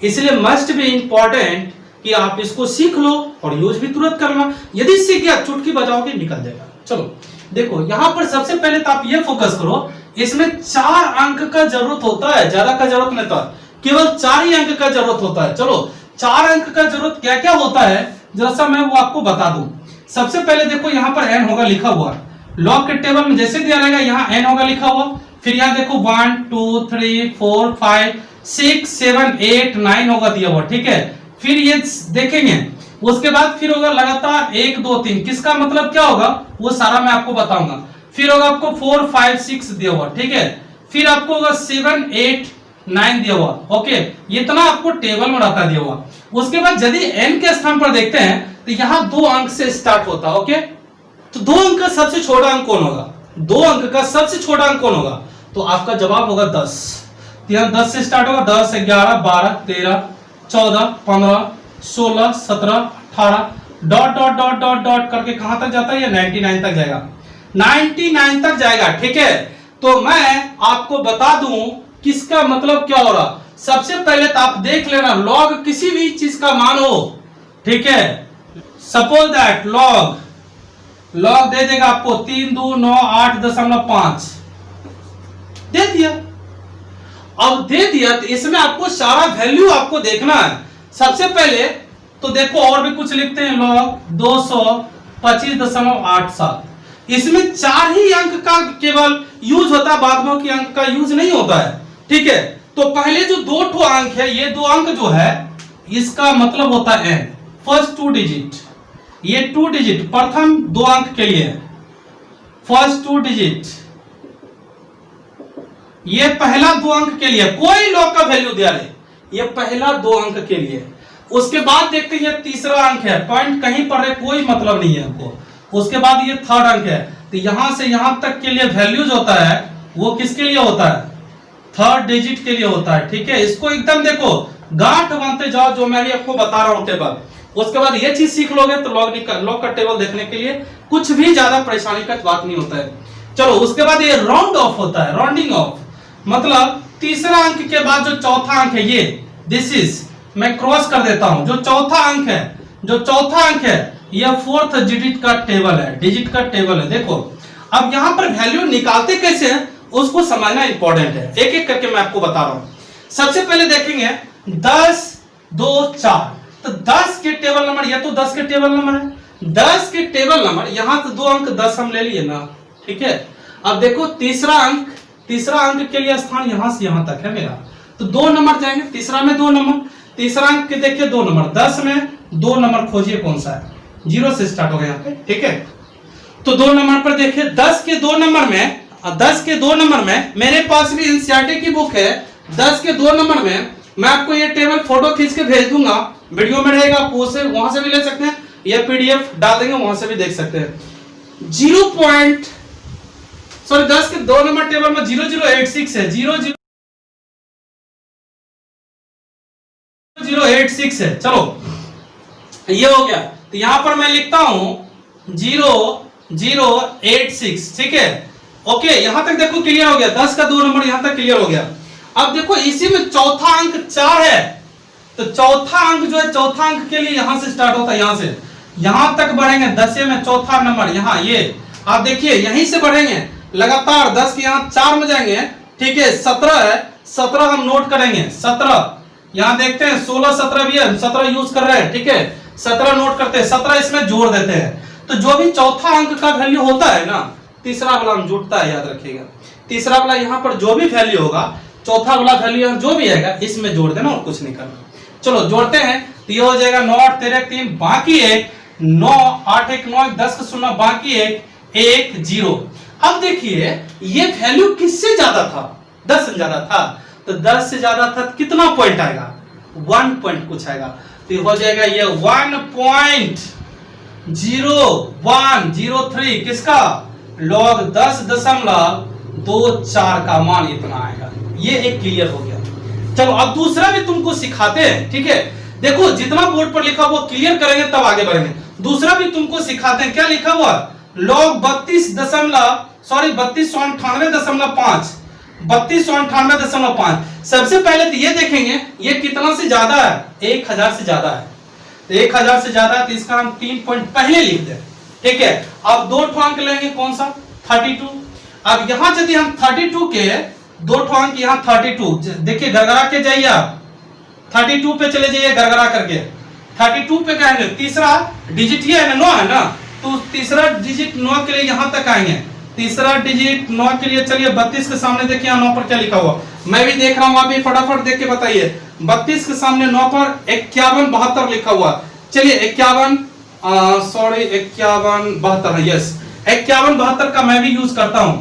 इसलिए मस्ट बी इंपॉर्टेंट कि आप इसको सीख लो और यूज भी तुरंत करना। यदि सीख गया चुटकी बजाओगे निकल जाएगा। चलो देखो यहाँ पर सबसे पहले तो आप ये फोकस करो, इसमें 4 अंक का जरूरत होता है, ज्यादा का जरूरत नहीं था, केवल 4 ही अंक का जरूरत होता है। चलो 4 अंक का जरूरत क्या क्या होता है जरा सा मैं वो आपको बता दूं। सबसे पहले देखो यहाँ पर n होगा लिखा हुआ, लॉग के टेबल में जैसे दिया रहेगा यहाँ n होगा लिखा हुआ। फिर यहाँ देखो 1 2 3 4 5 6 7 8 9 होगा दिया हुआ, ठीक है। फिर ये देखेंगे, उसके बाद फिर होगा लगातार 1 2 3, किसका मतलब क्या होगा वो सारा मैं आपको बताऊंगा। फिर होगा आपको 4 5 6 दिया हुआ, ठीक है। फिर आपको होगा 7 8 9 दिया हुआ, ओके। इतना आपको टेबल में रहता दिया हुआ। उसके बाद यदि n के स्थान पर देखते हैं तो यहाँ 2 अंक से स्टार्ट होता है, ओके। तो 2 अंक का सबसे छोटा अंक कौन होगा, 2 अंक का सबसे छोटा अंक कौन होगा, तो आपका जवाब होगा 10। तो यहाँ 10 से स्टार्ट होगा, 10 11 12 13 14 15 16 17 18 dot dot dot dot dot करके कहां तक जाता है, ये 99 तक जाएगा, 99 तक जाएगा, ठीक है। तो मैं आपको बता दूं किसका मतलब क्या हो रहा। सबसे पहले तो आप देख लेना लॉग किसी भी चीज का मान हो, ठीक है। सपोज दैट लॉग दे देगा आपको 3 2 9 8.5 दे दिया। अब दे दिया तो इसमें आपको सारा वैल्यू आपको देखना है। सबसे पहले तो देखो और भी कुछ लिखते हैं, लॉग 225.87, इसमें 4 ही अंक का केवल यूज होता है, बाद में के अंक का यूज नहीं होता है, ठीक है। तो पहले जो 2 ठो अंक है, ये 2 अंक जो है इसका मतलब होता है n, फर्स्ट 2 डिजिट, ये 2 डिजिट प्रथम 2 अंक के लिए, फर्स्ट 2 डिजिट ये पहला 2 अंक के लिए, कोई लॉग का वैल्यू दिया रहे, ये पहला 2 अंक के लिए। उसके बाद देखते हैं ये तीसरा अंक है, पॉइंट कहीं पर है कोई मतलब नहीं है हमको। उसके बाद ये थर्ड अंक है, तो यहां से यहां तक के लिए वैल्यूज होता है वो किसके लिए होता है, थर्ड डिजिट के लिए होता है, ठीक है। इसको एकदम देखो गांठ बांधते जाओ जो मैं आपको बता रहा हूं टेबल। उसके बाद ये चीज सीख लोगे तो लॉग का टेबल देखने के लिए कुछ भी ज्यादा परेशानी का बात नहीं होता है। चलो उसके बाद ये राउंड ऑफ होता है, राउंडिंग ऑफ मतलब तीसरा अंक के बाद जो चौथा अंक है ये दिस इज, मैं क्रॉस कर देता हूं, जो चौथा अंक है यह फोर्थ डिजिट का टेबल है, डिजिट का टेबल है। देखो अब यहां पर वैल्यू निकालते कैसे हैं उसको समझना इंपॉर्टेंट है, एक एक करके मैं आपको बता रहा हूं। सबसे पहले देखेंगे 10 2 4, तो 10 के टेबल नंबर, ये तो 10 के टेबल नंबर है, 10 के टेबल नंबर यहां तो 2 अंक 10 हम ले लिए ना, ठीक है। अब देखो तीसरा अंक के लिए स्थान यहां से यहां तक है मेरा, तो 2 नंबर जाएंगे, तीसरा में 2 नंबर, तीसरा अंक देखिए 2 नंबर, 10 में 2 नंबर खोजिए कौन सा है, 0 से स्टार्ट होगा यहाँ पे, ठीक है। तो 2 नंबर पर देखिए 10 के 2 नंबर में मेरे पास भी एनसीईआरटी की बुक है, 10 के 2 नंबर में मैं आपको ये टेबल फोटो खींच के भेज दूंगा, वीडियो में रहेगा, आप उसे वहां से भी ले सकते हैं या पीडीएफ डाल देंगे वहां से भी देख सकते हैं। 10 के 2 नंबर टेबल में 0086 है, 0086 है। चलो ये हो गया, तो यहां पर मैं लिखता हूं 0086, ठीक है, ओके। यहां तक देखो क्लियर हो गया, 10 का 2 नंबर यहां तक क्लियर हो गया। अब देखो इसी में चौथा अंक 4 है, तो चौथा अंक जो है, चौथा अंक के लिए यहां से स्टार्ट होता है, यहां से यहां तक बढ़ेंगे, 10 में चौथा नंबर यहां, ये आप देखिए यहीं से बढ़ेंगे लगातार, 10 के यहां 4 में जाएंगे, ठीक है। 17 है, 17 हम नोट करेंगे, 17 यहाँ देखते हैं 16 17 भी है, 17 यूज कर रहे हैं, ठीक है, 17 नोट करते हैं, 17 इसमें जोड़ देते हैं। तो जो भी चौथा अंक का वैल्यू होता है ना, तीसरा वाला हम जुड़ता है, याद रखिएगा। तीसरा वाला यहाँ पर जो भी वैल्यू होगा, चौथा वाला वैल्यू जो भी आएगा इसमें जोड़ देना और कुछ नहीं करना। चलो जोड़ते हैं, तो ये हो जाएगा 9 8 13 3 बाकी एक 9 8 1 9 10 का 0 बाकी एक 1 0। अब देखिए ये वैल्यू किससे ज्यादा था, 10 से ज्यादा था, तो 10 से ज्यादा था, कितना पॉइंट आएगा, 1 पॉइंट कुछ आएगा, तो हो जाएगा ये 1.0103 किसका, log 10.24 का मान इतना आएगा। ये एक क्लियर हो गया। चलो अब दूसरा भी तुमको सिखाते हैं, ठीक है, देखो जितना बोर्ड पर लिखा हुआ क्लियर करेंगे तब आगे बढ़ेंगे। दूसरा भी तुमको सिखाते हैं, क्या लिखा हुआ, log 32.5 सबसे पहले तो ये देखेंगे ये कितना से ज्यादा है, 1000 से ज्यादा है, तो 1000 से ज्यादा है तो इसका हम 3 पॉइंट पहले लिख दें, ठीक है। अब 2 अंक लेंगे, कौन सा, 32। अब यहां यदि हम 32 के 2 अंक, यहाँ 32 देखिए, गड़गड़ा के जाइए आप, 32 पे चले जाइए गड़गड़ा करके, 32 पे कहेंगे, तीसरा डिजिट ये है ना, 9 है ना, तो तीसरा डिजिट 9 के लिए यहां तक आएंगे, तीसरा डिजिट 9 के लिए चलिए 32 के सामने देखिए 9 पर क्या लिखा हुआ, मैं भी देख रहा हूं, आप भी फटाफट देख के बताइए। 32 के सामने 9 पर 51 72 लिखा हुआ, चलिए 51 72, यस 51 72 का मैं भी यूज करता हूं,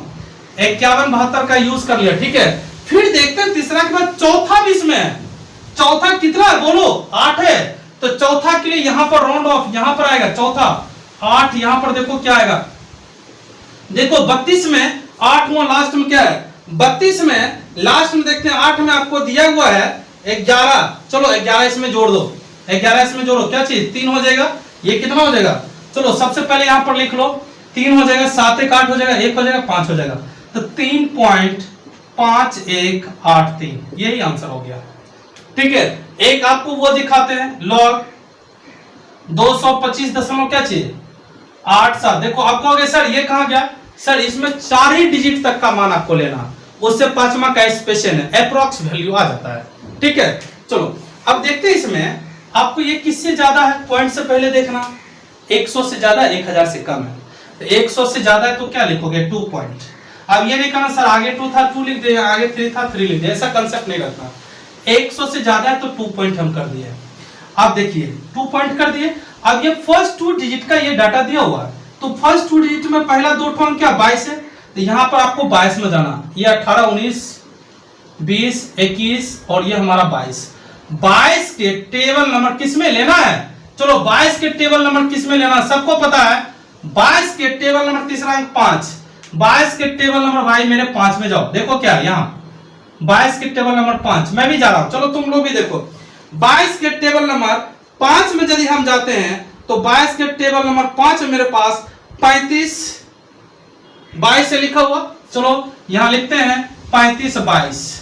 51 72 का यूज कर लिया, ठीक है। फिर देखते हैं तीसरा के बाद चौथा भी इसमें है, चौथा कितना है बोलो, 8 है, तो चौथा के लिए यहां पर राउंड ऑफ, यहां पर आएगा चौथा 8, यहां पर देखो क्या आएगा, देखो 32 में 8वां लास्ट में क्या है, 32 में लास्ट में देखते हैं 8 में आपको दिया हुआ है 11, चलो 11 इसमें जोड़ दो, 11 इसमें जोड़ो, क्या चीज 3 हो जाएगा, ये कितना हो जाएगा, चलो सबसे पहले यहां पर लिख लो 3 हो जाएगा, 7 1 8 हो जाएगा, 1 हो जाएगा, 5 हो जाएगा, तो 3.5183 यही आंसर हो गया, ठीक है। एक आपको वो दिखाते हैं log 225 दशमलव क्या चीज 87, देखो आप कहोगे सर ये कहां गया, सर इसमें 4 ही डिजिट तक का मान आपको लेना, उससे 5वां का स्पेशन है, अप्रॉक्स वैल्यू आ जाता है, ठीक है। चलो अब देखते हैं इसमें आपको ये किससे ज्यादा है, पॉइंट से पहले देखना, 100 से ज्यादा 1000 से कम है, तो 100 से ज्यादा है तो क्या लिखोगे 2 पॉइंट। अब ये नहीं कहना सर आगे 2 था 2 लिख दे, आगे 3 था 3 लिख दे, ऐसा कंसेप्ट नहीं रखना, 100 से ज्यादा है तो 2 पॉइंट हम कर दिए। अब देखिए 2 पॉइंट कर दिए, अब ये फर्स्ट 2 डिजिट का ये डाटा दिया हुआ है, तो फर्स्ट 2 डिजिट में पहला 2 अंक क्या 22 है, तो यहां पर आपको 22 में जाना, ये 18 19 20 21 और ये हमारा 22 के टेबल नंबर किस में लेना है, चलो 22 के टेबल नंबर किस में लेना सबको पता है, 22 के टेबल नंबर तीसरा अंक 5, 22 के टेबल नंबर भाई मेरे 5 में जाओ, देखो क्या यहाँ 22 के टेबल नंबर 5, मैं भी जा रहा हूं, चलो तुम लोग भी देखो 22 के टेबल नंबर 5 में यदि हम जाते हैं तो 22 के टेबल नंबर 5 में मेरे पास 35 22 से लिखा हुआ, चलो यहां लिखते हैं 35 22,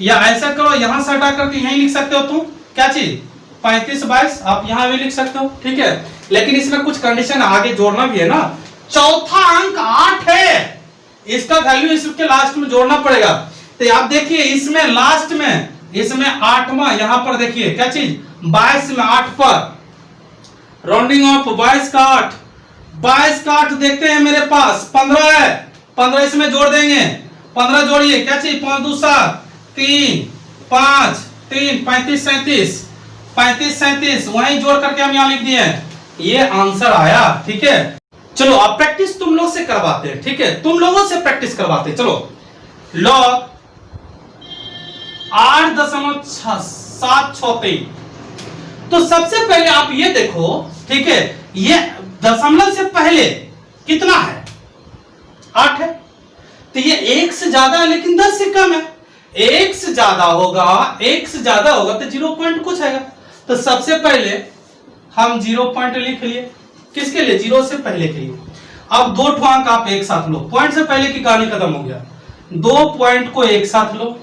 या ऐसा करो यहां से हटा करके यहीं लिख सकते हो तुम, क्या चीज 35 22 आप यहां भी लिख सकते हो, ठीक है। लेकिन इसमें कुछ कंडीशन आगे जोड़ना भी है ना, चौथा अंक 8 है, इसका वैल्यू इसके लास्ट में जोड़ना पड़ेगा, तो आप देखिए इसमें लास्ट में इसमें 8वां यहां पर देखिए क्या चीज 22 में 8 पर राउंडिंग ऑफ 22 का 8, 22 का 8 देखते हैं मेरे पास 15 है, 15 इसमें जोड़ देंगे, 15 जोड़िए क्या चीज 5 2 7 3 5 3 35 37 35 37 वहीं जोड़ करके हम यहां लिख दिए, ये आंसर आया, ठीक है। चलो अब प्रैक्टिस तुम लोग से करवाते हैं, ठीक है, तुम लोगों से प्रैक्टिस करवाते हैं। चलो log 8.763, तो सबसे पहले आप ये देखो, ठीक है, ये दशमलव से पहले कितना है 8 है, तो ये 1 से ज्यादा है लेकिन 10 से कम है, 1 से ज्यादा होगा 1 से ज्यादा होगा तो 0 पॉइंट कुछ आएगा, तो सबसे पहले हम 0 पॉइंट लिख लिए, किसके लिए 0 से पहले के लिए। अब 2 अंक आप एक साथ लो, पॉइंट से पहले की कहानी खत्म हो गया, 2 पॉइंट को एक साथ लो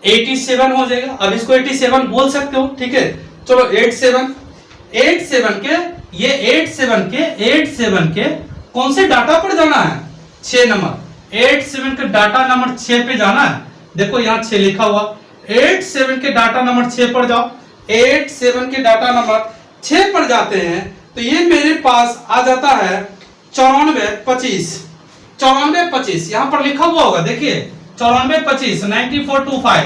87 हो जाएगा, अब इसको 87 बोल सकते हो, ठीक है। चलो 87 के ये 87 के कौन से डाटा पर जाना है 6 नंबर, 87 के डाटा नंबर 6 पे जाना है, देखो यहाँ 6 लिखा हुआ, 87 के डाटा नंबर 6 पर जाओ, 87 के डाटा नंबर 6 पर जाते हैं तो ये मेरे पास आ जाता है 9425, 9425 यहां पर लिखा हुआ होगा, देखिए 9425 9425,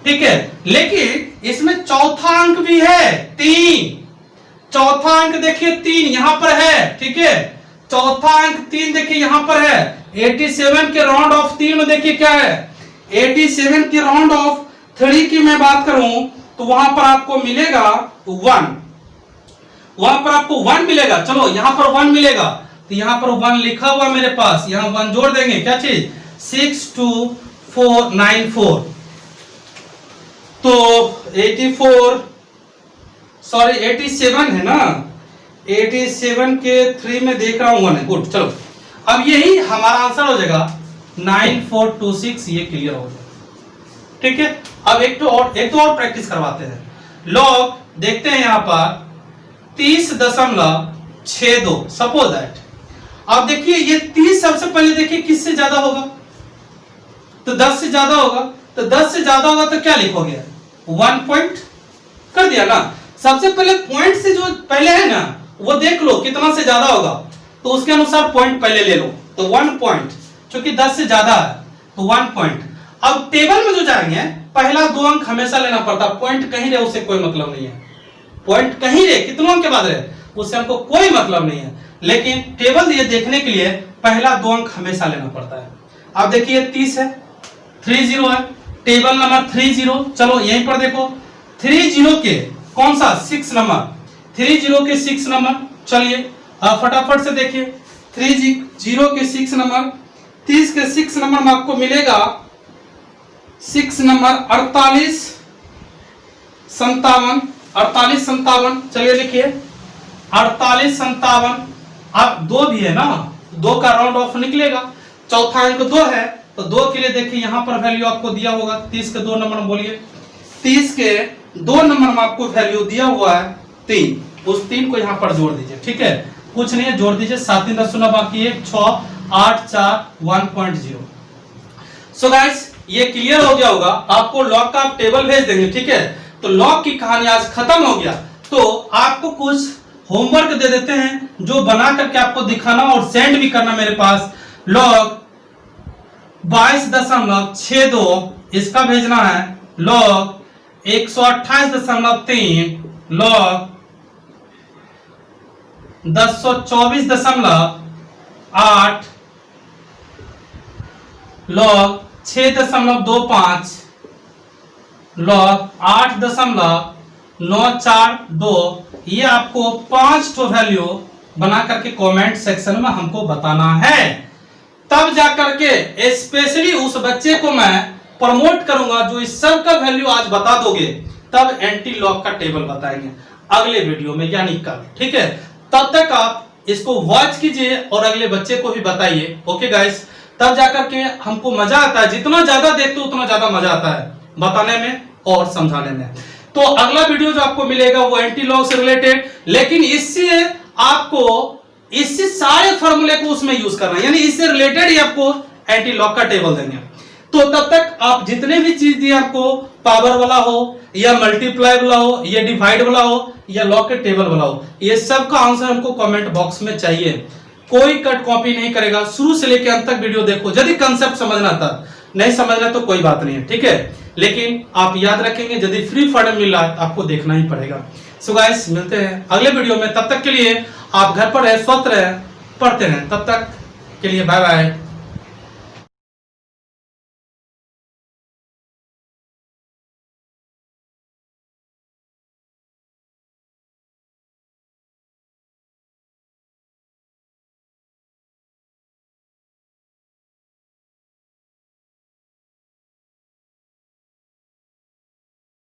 ठीक है। लेकिन इसमें चौथा अंक भी है 3, चौथा अंक देखिए 3 यहां पर है, ठीक है। चौथा अंक 3 देखिए यहां पर है। 87 के राउंड ऑफ 3 में देखिए क्या है, 87 के राउंड ऑफ 3 की मैं बात करूं तो वहां पर आपको मिलेगा 1, वहां पर आपको 1 मिलेगा। चलो यहां पर 1 मिलेगा तो यहां पर 1 लिखा हुआ मेरे पास, यहां 1 जोड़ देंगे, क्या चीज 62494, तो 87 है ना, 87 के 3 में देख रहा हूं 1 है, गुड। चलो अब यही हमारा आंसर हो जाएगा 9426, ये क्लियर हो जाएगा, ठीक है। अब एक तो और प्रैक्टिस करवाते हैं। लॉग देखते हैं यहां पर 30.62, सपोज दैट। अब देखिए ये 30 सबसे पहले देखिए किससे ज्यादा होगा, तो 10 से ज्यादा होगा, तो 10 से ज्यादा होगा तो क्या लिखोगे 1 पॉइंट कर दिया ना। सबसे पहले पॉइंट से जो पहले है ना वो देख लो कितना से ज्यादा होगा, तो उसके अनुसार पॉइंट पहले ले लो, तो 1 पॉइंट, क्योंकि 10 से ज्यादा है तो 1 पॉइंट। अब टेबल में जो जाएंगे पहला 2 अंक हमेशा लेना पड़ता, पॉइंट कहीं रहे उससे कोई मतलब नहीं है, पॉइंट कहीं रहे कितनों अंक के बाद रहे उससे हमको कोई मतलब नहीं है, लेकिन टेबल ये देखने के लिए पहला 2 अंक हमेशा लेना पड़ता है। अब देखिए 30 है, 30 है, टेबल नंबर 30। चलो यहीं पर देखो 30 के कौन सा 6 नंबर, 30 के 6 नंबर, चलिए अब फटाफट से देखिए 30 के 6 नंबर, 30 के 6 नंबर में आपको मिलेगा 6 नंबर 48 57, 48 57, चलिए लिखिए 48 57। अब 2 भी है ना, 2 का राउंड ऑफ निकलेगा, चौथा अंक 2 है तो 2 के लिए देखिए यहां पर वैल्यू आपको दिया होगा 30 के 2 नंबर में, बोलिए 30 के 2 नंबर में आपको वैल्यू दिया हुआ है 3, उस 3 को यहां पर जोड़ दीजिए, ठीक है, कुछ नहीं है जोड़ दीजिए, 7 3 10 बाकी 1 6 8 4 1.0। सो गाइस ये क्लियर हो गया होगा, आपको लॉग का आप टेबल भेज देंगे, ठीक है। तो लॉग की कहानी आज खत्म हो गया, तो आपको कुछ होमवर्क दे देते हैं जो बना करके आपको दिखाना और सेंड भी करना मेरे पास। लॉग 22.62 इसका भेजना है, लॉग 128.3, लॉग 1024.8, लॉग 6.25, लॉग 8.942, ये आपको 5 तो वैल्यू बना करके कमेंट सेक्शन में हमको बताना है, तब जाकर के स्पेशली उस बच्चे को मैं प्रमोट करूंगा जो इस सब का वैल्यू आज बता दोगे, तब एंटी लॉग का टेबल बताएंगे अगले वीडियो में, यानी कल, ठीक है। तब तक आप इसको वॉच कीजिए और अगले बच्चे को भी बताइए, ओके गाइस, तब जाकर के हमको मजा आता है, जितना ज्यादा देखते हो उतना ज्यादा मजा आता है बताने में और समझाने में। तो अगला वीडियो जो आपको मिलेगा वो एंटी लॉग से रिलेटेड, लेकिन इससे आपको इससे सारे फॉर्मूले को उसमें यूज करना है, यानी इससे रिलेटेड ही आपको एंटी लॉग का टेबल देंगे। तो तब तक आप जितने भी चीज दिए आपको, पावर वाला हो या मल्टीप्लाई वाला हो या डिवाइड वाला हो या लॉग के टेबल वाला हो, ये सब का आंसर हमको कमेंट बॉक्स में चाहिए, कोई कट कॉपी नहीं करेगा, शुरू से लेकर अंत तक वीडियो देखो, यदि कंसेप्ट समझना था, नहीं समझना तो कोई बात नहीं है, ठीक है, लेकिन आप याद रखेंगे यदि फ्री फंड मिल रहा है आपको देखना ही पड़ेगा। सो गाइस मिलते हैं अगले वीडियो में, तब तक के लिए आप घर पर रहे, स्वस्थ रहे, पढ़ते रहें, तब तक के लिए बाय बाय।